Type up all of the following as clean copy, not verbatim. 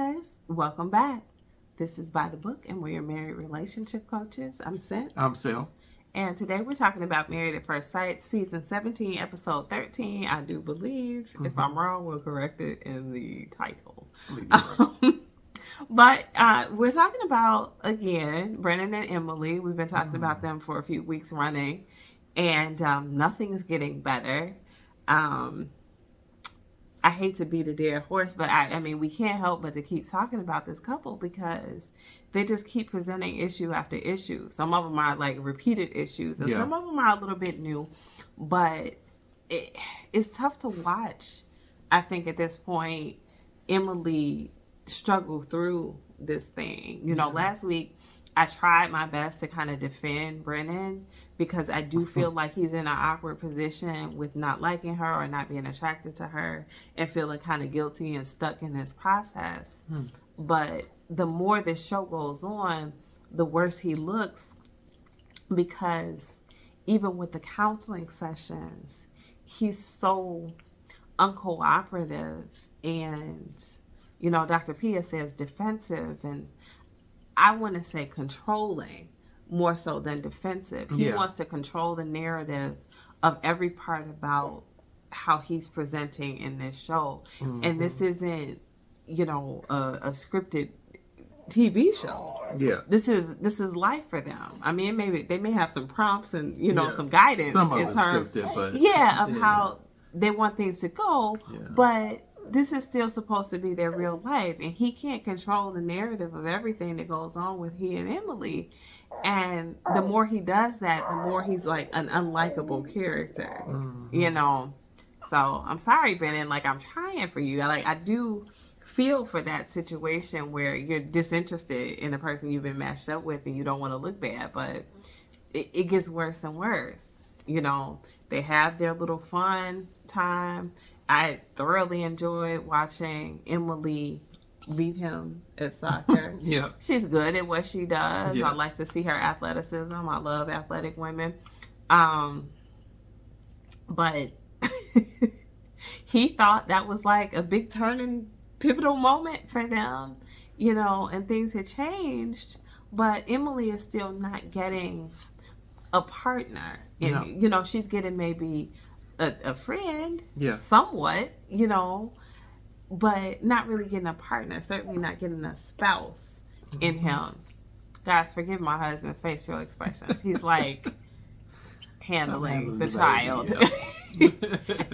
guys, welcome back. This is By the Book, and we're your married relationship coaches. I'm Seth. I'm Sil. And today we're talking about Married at First Sight, Season 17, Episode 13, I do believe. If I'm wrong, we'll correct it in the title. But we're talking about, again, Brennan and Emily. We've been talking about them for a few weeks running, and nothing is getting better. I hate to beat a dead horse, but I mean, we can't help but to keep talking about this couple because they just keep presenting issue after issue. Some of them are like repeated issues, and some of them are a little bit new, but it's tough to watch. I think at this point, Emily struggled through this thing. You know, last week I tried my best to kind of defend Brennan because I do feel like he's in an awkward position with not liking her or not being attracted to her and feeling kind of guilty and stuck in this process. But the more this show goes on, the worse he looks, because even with the counseling sessions, he's so uncooperative and, you know, Dr. Pia says defensive, and I want to say controlling more so than defensive. He wants to control the narrative of every part about how he's presenting in this show. And this isn't, you know, a scripted TV show. This is life for them. I mean, maybe they may have some prompts and, you know, some guidance some in of terms scripted, but of how they want things to go, but this is still supposed to be their real life, and he can't control the narrative of everything that goes on with he and Emily. And the more he does that, the more he's like an unlikable character, you know. So I'm sorry, Brennan. Like, I'm trying for you. I do feel for that situation where you're disinterested in the person you've been matched up with, and you don't want to look bad, but it gets worse and worse. You know, they have their little fun time. I thoroughly enjoyed watching Emily beat him at soccer. She's good at what she does. I like to see her athleticism. I love athletic women. But he thought that was like a big turning pivotal moment for them, you know, and things had changed. But Emily is still not getting a partner. And, you know, she's getting maybe a friend, somewhat, you know, but not really getting a partner, certainly not getting a spouse in him. Guys, forgive my husband's facial expressions. He's like handling the child.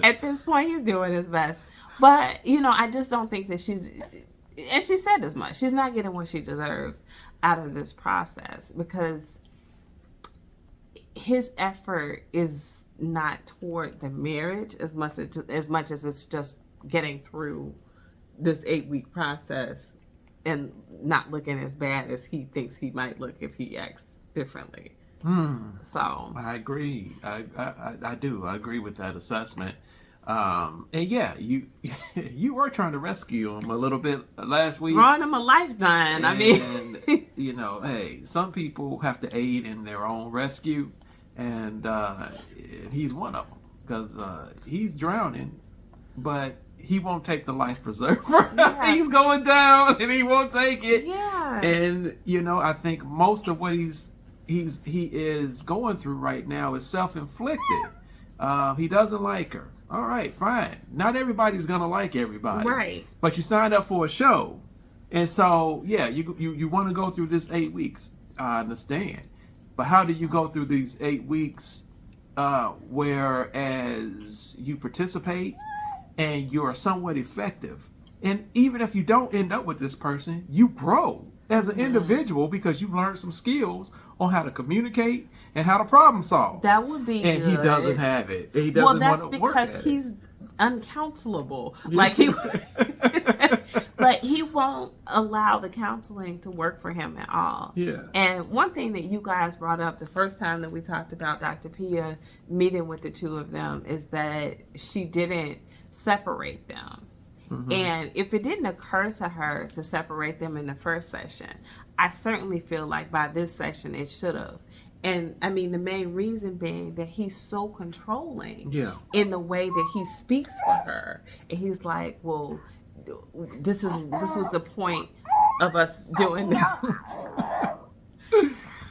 At this point, he's doing his best. But, you know, I just don't think that she's, and she said as much, she's not getting what she deserves out of this process, because his effort is not toward the marriage as much as it's just getting through this 8-week process and not looking as bad as he thinks he might look if he acts differently. So I agree. I do. I agree with that assessment. And yeah, you were trying to rescue him a little bit last week, throwing him a lifeline. I mean, you know, hey, some people have to aid in their own rescue, and he's one of them, because he's drowning, but he won't take the life preserver. He's going down, and he won't take it. And you know, I think most of what he is going through right now is self-inflicted. He doesn't like her. All right, fine. Not everybody's gonna like everybody, right? But you signed up for a show, and so yeah, you want to go through this 8 weeks. I understand, but how do you go through these 8 weeks, whereas you participate and you're somewhat effective, and even if you don't end up with this person, you grow as an individual because you've learned some skills on how to communicate and how to problem solve. That would be and good. He doesn't have it. He doesn't want to work at it. Well, that's because he's uncounselable. Like he won't allow the counseling to work for him at all. And one thing that you guys brought up the first time that we talked about Dr. Pia meeting with the two of them is that she didn't separate them. And if it didn't occur to her to separate them in the first session, I certainly feel like by this session it should have. And I mean, the main reason being that he's so controlling in the way that he speaks for her. And he's like, well, this was the point of us doing this.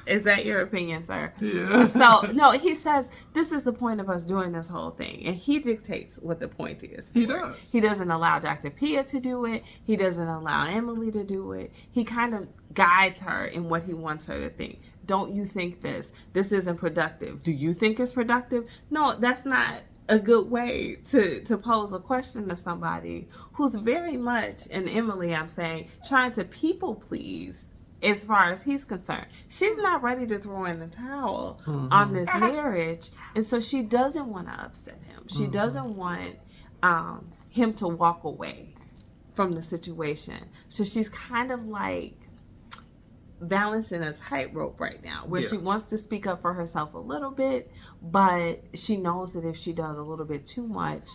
Is that your opinion, sir? Yeah. So, no, he says, this is the point of us doing this whole thing. And he dictates what the point is. He does. He doesn't allow Dr. Pia to do it. He doesn't allow Emily to do it. He kind of guides her in what he wants her to think. Don't you think this? This isn't productive. Do you think it's productive? No, that's not a good way to pose a question to somebody who's very much, and Emily, I'm saying, trying to people please. As far as he's concerned, she's not ready to throw in the towel on this marriage, and so she doesn't want to upset him. She doesn't want him to walk away from the situation. So she's kind of like balancing a tightrope right now, where she wants to speak up for herself a little bit, but she knows that if she does a little bit too much,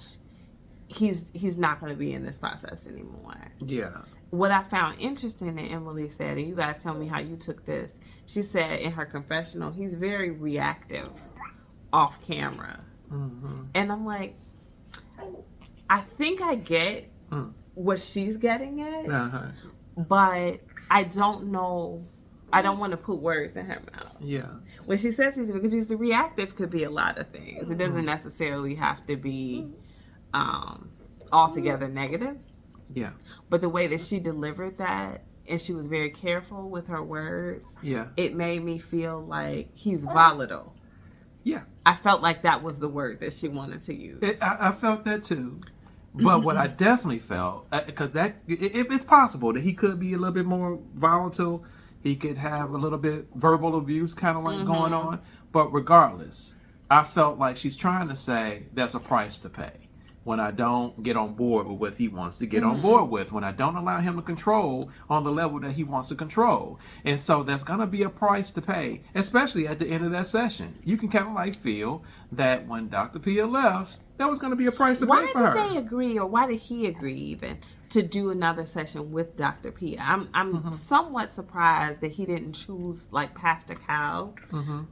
he's not going to be in this process anymore. Yeah. What I found interesting that Emily said, and you guys tell me how you took this, she said in her confessional, he's very reactive off camera. And I'm like, I think I get what she's getting at, but I don't know. I don't want to put words in her mouth. Yeah. When she says he's reactive, could be a lot of things. It doesn't necessarily have to be altogether negative. Yeah. But the way that she delivered that, and she was very careful with her words, it made me feel like he's volatile. Yeah. I felt like that was the word that she wanted to use. I felt that too. But what I definitely felt, because it's possible that he could be a little bit more volatile. He could have a little bit verbal abuse kind of like going on. But regardless, I felt like she's trying to say there's a price to pay when I don't get on board with what he wants to get on board with, when I don't allow him to control on the level that he wants to control. And so there's going to be a price to pay, especially at the end of that session. You can kind of like feel that when Dr. Pia left, there was going to be a price to pay for her. Why did they agree, or why did he agree even, to do another session with Dr. Pia? I'm somewhat surprised that he didn't choose like Pastor Cal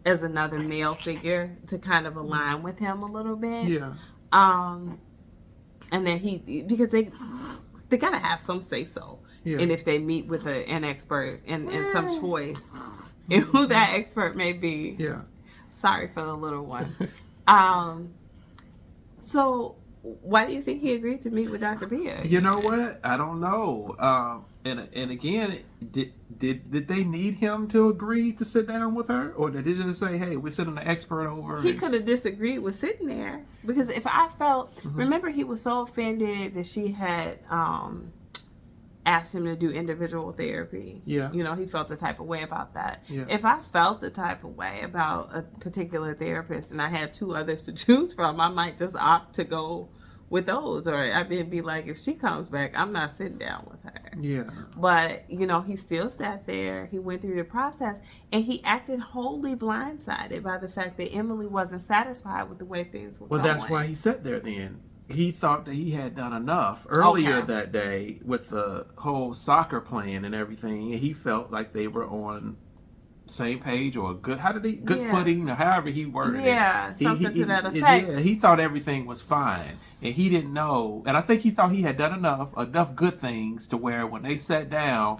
as another male figure to kind of align with him a little bit. Yeah. And then because they gotta have some say so. Yeah. And if they meet with an expert and some choice in who that expert may be. Yeah. Sorry for the little one. So why do you think he agreed to meet with Dr. Pia? You know what? I don't know. And again, did they need him to agree to sit down with her, or did they just say, "Hey, we're sending an expert over"? He could have disagreed with sitting there, because if I felt, remember, he was so offended that she had asked him to do individual therapy. Yeah, you know, he felt the type of way about that. Yeah. If I felt the type of way about a particular therapist and I had two others to choose from, I might just opt to go with those, or I'd be like, if she comes back, I'm not sitting down with her. Yeah. But, you know, he still sat there. He went through the process, and he acted wholly blindsided by the fact that Emily wasn't satisfied with the way things were going. Well, that's why he sat there then. He thought that he had done enough earlier that day with the whole soccer plan and everything, and he felt like they were on same page, or good footing, or however he worded it. Yeah, something to that effect. Yeah, he thought everything was fine, and he didn't know. And I think he thought he had done enough good things to where when they sat down,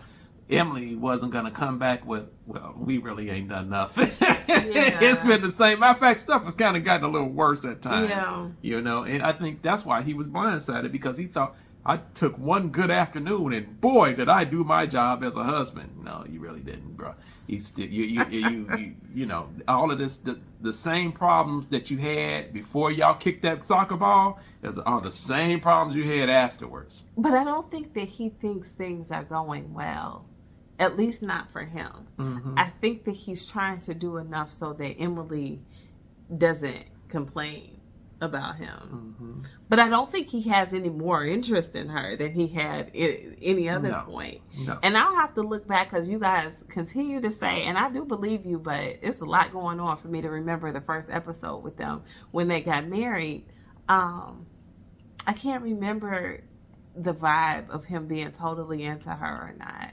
Emily wasn't going to come back with, well, we really ain't done nothing. It's been the same. Matter of fact, stuff has kind of gotten a little worse at times, you know. And I think that's why he was blindsided, because he thought, I took one good afternoon, and boy, did I do my job as a husband. No, you really didn't, bro. You know, all of this, the same problems that you had before y'all kicked that soccer ball are the same problems you had afterwards. But I don't think that he thinks things are going well. At least not for him. I think that he's trying to do enough so that Emily doesn't complain about him. But I don't think he has any more interest in her than he had at any other point. No. And I'll have to look back, because you guys continue to say, and I do believe you, but it's a lot going on for me to remember the first episode with them when they got married. I can't remember the vibe of him being totally into her or not.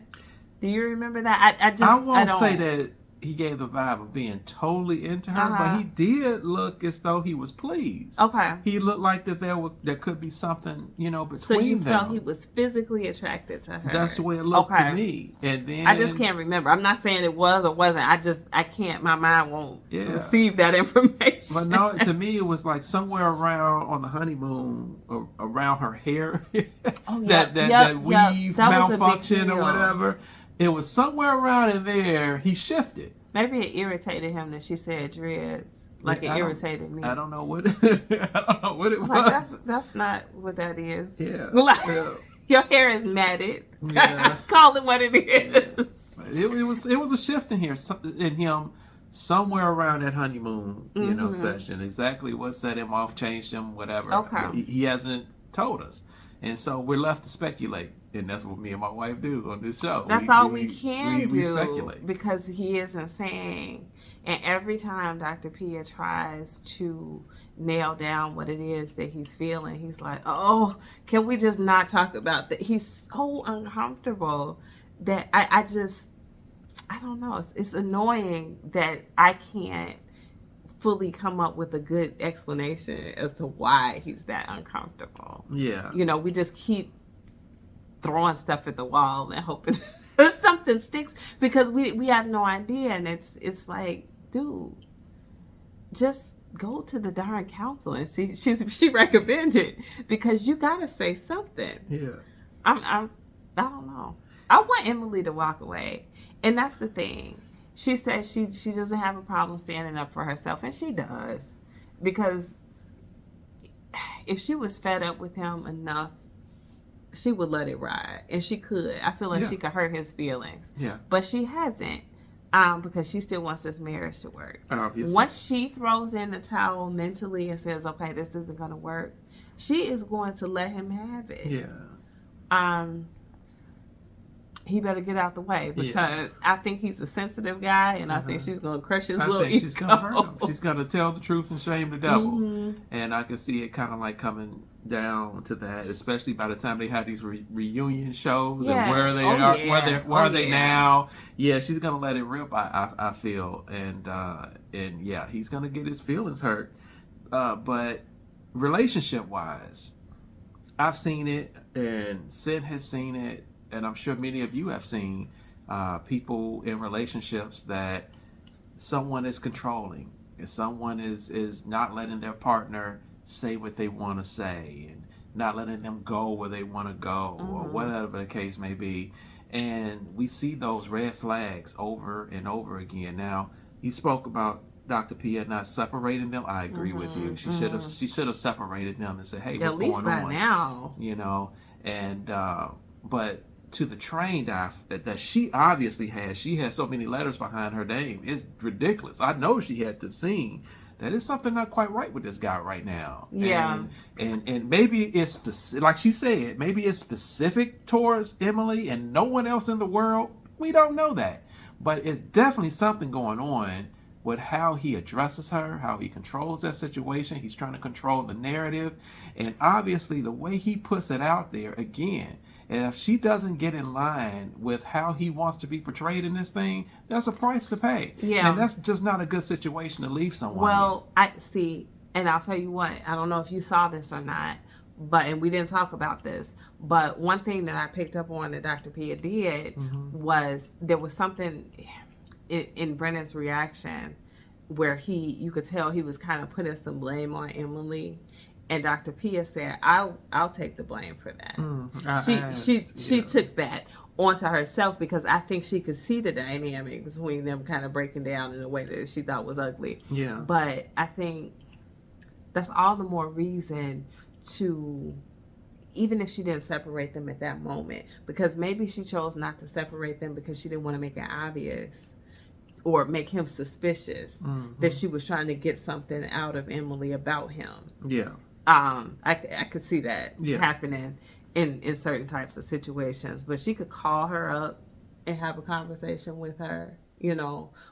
Do you remember that? I won't say that he gave the vibe of being totally into her, but he did look as though he was pleased. Okay. He looked like that there could be something, between them. So you felt he was physically attracted to her. That's the way it looked to me. And then I just can't remember. I'm not saying it was or wasn't. I can't. My mind won't receive that information. But no, to me it was like somewhere around on the honeymoon, around her hair, that weave malfunction or whatever. It was somewhere around in there. He shifted. Maybe it irritated him that she said dreads. Like it irritated me. I don't know what. I don't know what it was. That's not what that is. Yeah. Your hair is matted. Yeah. Call it what it is. Yeah. It was a shift in here in him somewhere around that honeymoon session. Exactly what set him off, changed him, whatever. Okay. He hasn't told us, and so we're left to speculate. And that's what me and my wife do on this show. That's all we can do. We speculate. Because he isn't saying. And every time Dr. Pia tries to nail down what it is that he's feeling, he's like, oh, can we just not talk about that? He's so uncomfortable that I don't know. It's annoying that I can't fully come up with a good explanation as to why he's that uncomfortable. Yeah. We just keep throwing stuff at the wall and hoping something sticks because we have no idea, and it's like, dude, just go to the darn council and see. She recommended, because you gotta say something. Yeah, I don't know. I want Emily to walk away, and that's the thing. She says she doesn't have a problem standing up for herself, and she does, because if she was fed up with him enough, she would let it ride, and she could. I feel like she could hurt his feelings. Yeah. But she hasn't, because she still wants this marriage to work. Obviously. Once she throws in the towel mentally and says, okay, this isn't going to work, she is going to let him have it. Yeah. He better get out the way, because I think he's a sensitive guy, and I think she's going to crush his little ego. She's going to hurt him. She's going to tell the truth and shame the devil. Mm-hmm. And I can see it kind of like coming down to that, especially by the time they have these reunion shows and where they are, where are they now? Yeah, she's going to let it rip, I feel. And yeah, he's going to get his feelings hurt. But relationship-wise, I've seen it, and Sid has seen it, and I'm sure many of you have seen people in relationships that someone is controlling, and someone is not letting their partner say what they want to say, and not letting them go where they want to go, or whatever the case may be. And we see those red flags over and over again. Now, you spoke about Dr. Pia not separating them. I agree with you. She should have separated them and said, hey, what's going on? At least by now. And but to the trained eye that she obviously has, she has so many letters behind her name. It's ridiculous. I know she had to have seen that there's something not quite right with this guy right now. Yeah. And maybe it's specific, like she said, maybe it's specific towards Emily and no one else in the world. We don't know that. But it's definitely something going on with how he addresses her, how he controls that situation. He's trying to control the narrative. And obviously the way he puts it out there, again, if she doesn't get in line with how he wants to be portrayed in this thing, there's a price to pay. Yeah. And that's just not a good situation to leave someone Well, I see, and I'll tell you what, I don't know if you saw this or not, and we didn't talk about this, but one thing that I picked up on that Dr. Pia did was there was something in Brennan's reaction where you could tell he was kind of putting some blame on Emily. And Dr. Pia said, I'll take the blame for that. She took that onto herself, because I think she could see the dynamic between them kind of breaking down in a way that she thought was ugly. Yeah. But I think that's all the more reason to, even if she didn't separate them at that moment, because maybe she chose not to separate them because she didn't want to make it obvious or make him suspicious that she was trying to get something out of Emily about him. Yeah. I could see that happening in certain types of situations, but she could call her up and have a conversation with her,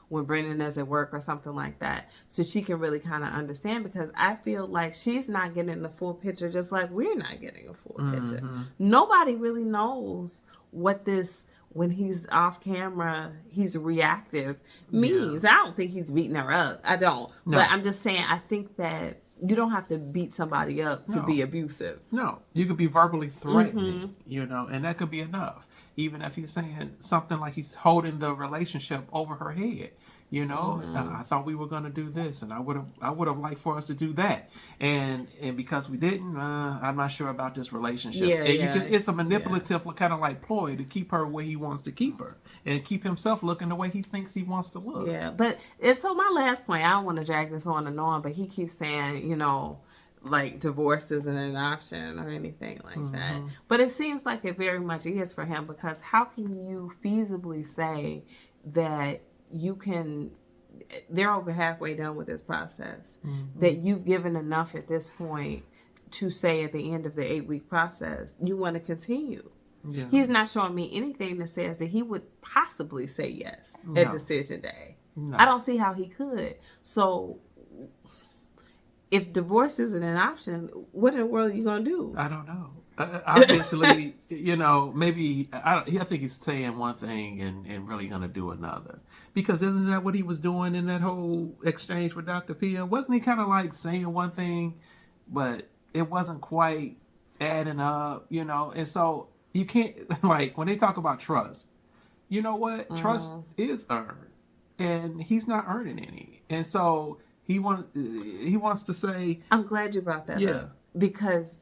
when Brennan is at work or something like that, so she can really kind of understand, because I feel like she's not getting the full picture, just like we're not getting a full picture. Nobody really knows what this when he's off camera, he's reactive means. I don't think he's beating her up. I don't. No. But I'm just saying, I think that you don't have to beat somebody up to be abusive. No. You could be verbally threatening, and that could be enough. Even if he's saying something like he's holding the relationship over her head. I thought we were going to do this, and I would have liked for us to do that, and because we didn't, I'm not sure about this relationship. It's a manipulative kind of like ploy to keep her where he wants to keep her, and keep himself looking the way he thinks he wants to look. Yeah, but so my last point, I don't want to drag this on and on, but he keeps saying, like divorce isn't an option or anything like that. But it seems like it very much is for him, because how can you feasibly say that they're over halfway done with this process, that you've given enough at this point to say at the end of the 8-week process, you want to continue. Yeah. He's not showing me anything that says that he would possibly say yes at decision day. No. I don't see how he could. So if divorce isn't an option, what in the world are you going to do? I don't know. Obviously, maybe I think he's saying one thing and really going to do another. Because isn't that what he was doing in that whole exchange with Dr. Pia? Wasn't he kind of like saying one thing, but it wasn't quite adding up, And so you can't, like, when they talk about trust, you know what? Trust is earned, and he's not earning any. And so he wants to say... I'm glad you brought that up. Because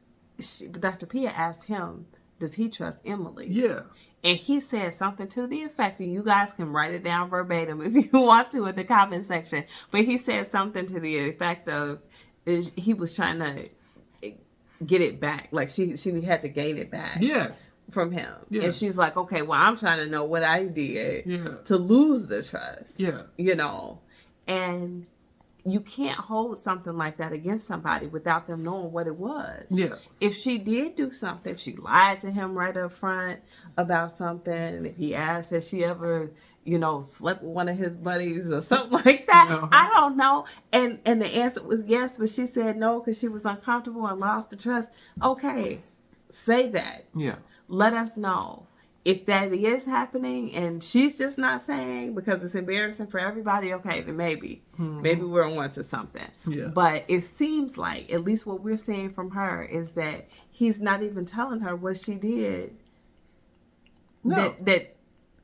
Dr. Pia asked him, does he trust Emily? Yeah. And he said something to the effect, and you guys can write it down verbatim if you want to in the comment section. But he said something to the effect of, he was trying to get it back. Like she had to gain it back. Yes. From him. Yeah. And she's like, okay, well, I'm trying to know what I did to lose the trust. Yeah. And you can't hold something like that against somebody without them knowing what it was. Yeah. If she did do something, if she lied to him right up front about something, if he asked, has she ever, slept with one of his buddies or something like that, I don't know. And the answer was yes, but she said no because she was uncomfortable and lost the trust. Okay, say that. Yeah. Let us know. If that is happening and she's just not saying because it's embarrassing for everybody, okay, then maybe we're on to something. Yeah. But it seems like, at least what we're seeing from her, is that he's not even telling her what she did that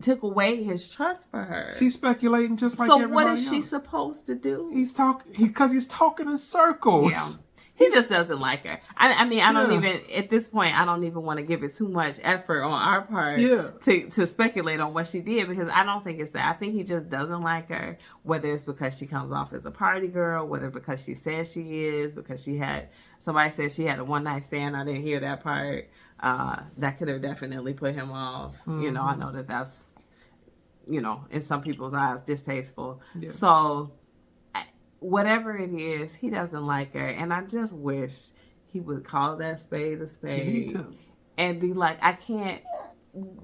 took away his trust for her. She's speculating just like everybody else. So what is she supposed to do? He's talking in circles. Yeah. He just doesn't like her. I mean, I don't even, at this point, I don't even want to give it too much effort on our part to speculate on what she did, because I don't think it's that. I think he just doesn't like her, whether it's because she comes off as a party girl, whether because she says she is, because somebody said she had a one-night stand. I didn't hear that part. That could have definitely put him off. I know that's, in some people's eyes, distasteful. Yeah. So... whatever it is, he doesn't like her, and I just wish he would call that spade a spade. Me too. And be like, I can't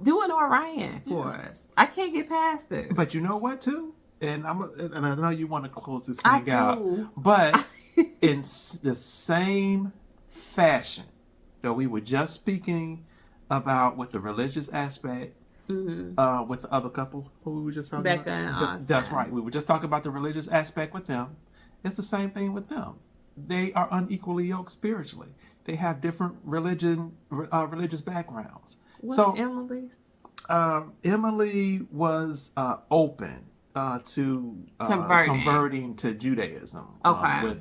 do an Orion for us. I can't get past this. But you know what, too? And I know you want to close this thing out, but in the same fashion that we were just speaking about with the religious aspect. With the other couple who we were just talking Becca about. And Austin. That's right. We were just talking about the religious aspect with them. It's the same thing with them. They are unequally yoked spiritually. They have different religious backgrounds. What's Emily's? Emily was open to converting to Judaism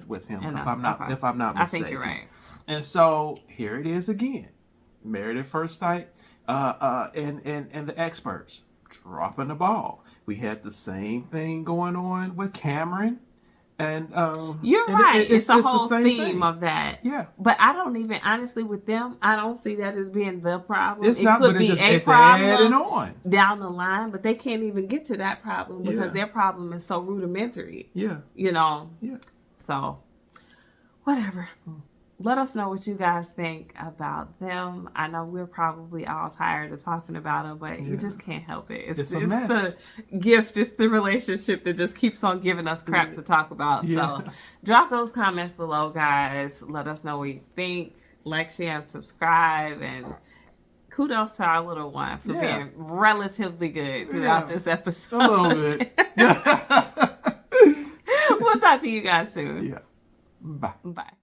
with him. If I'm not mistaken. I think you're right. And so here it is again. Married at first sight. And the experts dropping the ball. We had the same thing going on with Cameron, and you're right. It's the whole theme thing of that. Yeah, but I don't even honestly with them. I don't see that as being the problem. It's not, but it's adding on down the line. But they can't even get to that problem because their problem is so rudimentary. Yeah, Yeah. So, whatever. Let us know what you guys think about them. I know we're probably all tired of talking about them, but you just can't help it. It's a mess. The gift. It's the relationship that just keeps on giving us crap to talk about. So drop those comments below, guys. Let us know what you think. Like, share, and subscribe, and kudos to our little one for Yeah. being relatively good throughout this episode. A little bit. We'll talk to you guys soon. Yeah. Bye. Bye.